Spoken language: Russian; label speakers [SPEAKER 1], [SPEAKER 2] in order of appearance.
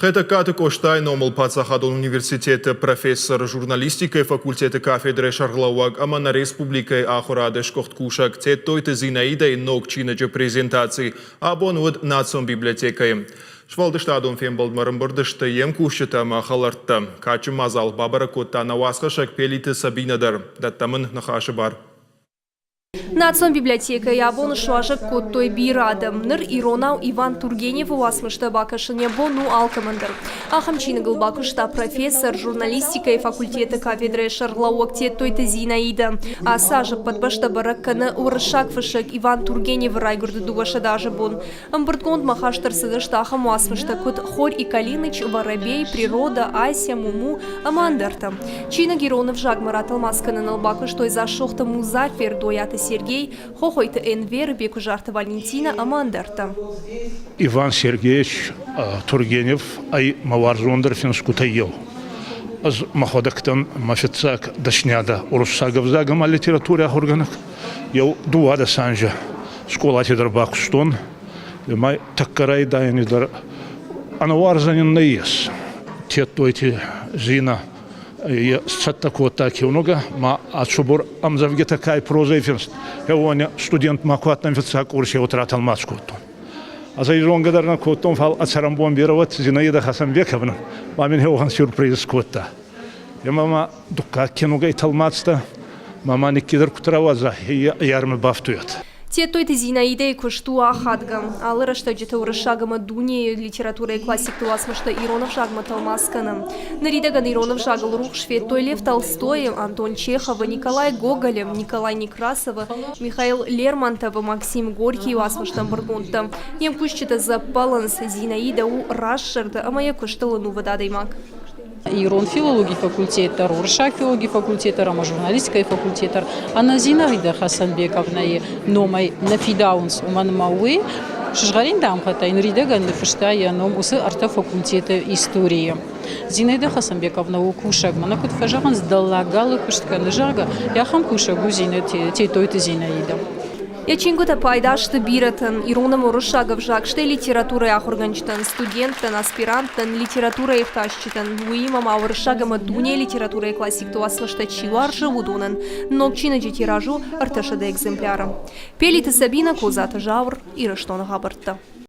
[SPEAKER 1] Хетакаты Коштай номал Пацахадон университета профессор журналистики факультета кафедры Шарлауаг Амана Республикой Ахурадеш Кохткушак Тетойта Зинаида и Нокчинаджа презентации абонуд национ библиотекой. Швалдыштадон фембалдмарым бұрдышты ем кушыта махалартта. Качы мазал бабаракотта навасқашак пелиті Сабинадар. Даттамын нахашы бар.
[SPEAKER 2] Национ библиотека ябон шуажак коттой бирадам. Ныр Иронау Иван Тургенев уасмышта бакашыне бону алкамандыр. Ахамчины гылбакышта профессор журналистика и факультета кафедры Шарлауак Тетойта Зинаида. А сажак подбашта баракканы урышак фышак Иван Тургенев райгурды дуваша даже бон. Амбыртконд махаштар сыдышта ахам уасмышта кот Хорь и Калиныч, Воробей, Природа, Ася, Муму, Амандарта. Чина Геронов жагмарат алмасканы налбакыш той зашохта Музафер доята Сергей, хохойта Энвер, Бекужарта Валентина, Амандарта.
[SPEAKER 3] Иван Сергеевич Тургенев, ай маварзондер финскутайел. Аз маходактан мафицак дашняда урусагов загам литературе ахурганак. Яу дуада санжа школа тедер бакстон. Май таккарай дайнидер анаварзанин наес. Тетойти зина. Я такого так и много, ма отшубур амзавге такая проза эфирст. Я воня студент макуатном фицак курсе утратил мачкуту. А за изонгадарна котом фал ацарамбон бировать Зинаида Хасанбековна. Мамин хеохан сюрприз кота. Я мама дука кинуга италмацта. Мама никидер кутраваза ярмы бафтует.
[SPEAKER 2] Тетойта Зинаида и куштуа хадгам. Алыра что где-то урышагама дуни литература и классик туасмышта Иронов шагма талмасканым. Наридаган Иронов шагал рух Шветой Лев Толстоем, Антон Чехова, Николай Гоголем, Николай Некрасова, Михаил Лермонтов, Максим Горький уасмыштам Бургунтам. Ем кущита за баланс Зинаида у Рашшерда, а моя куштала ну вода даймак.
[SPEAKER 4] Ирон филологии факультета, Роршак филологии факультета, Рама журналистика факультета, Анна Зинаида Хасанбековна и Номай Нафидаунс Уман Мауи, Шжгарин Дамхата, Инридаган Лефштая, Номусы арта факультета истории. Зинаида Хасанбековна у Кушак, Манакут Фажаган сдалагала Кушткан Жага, Яхам Кушагу Зинаида, Тетойта Зинаида.
[SPEAKER 2] Я чингута пайдашты биратан, Иронам урышагов жак, что литература ахурганчтан, студенттан, аспиранттан, литература евташчитан, уимам аурышагама дуне литература и классик туасмышта чилар живудунан, но кчина тиражу арташада экземпляра. Пелита Сабина, Козата Жавр, Ираштона Хабарта.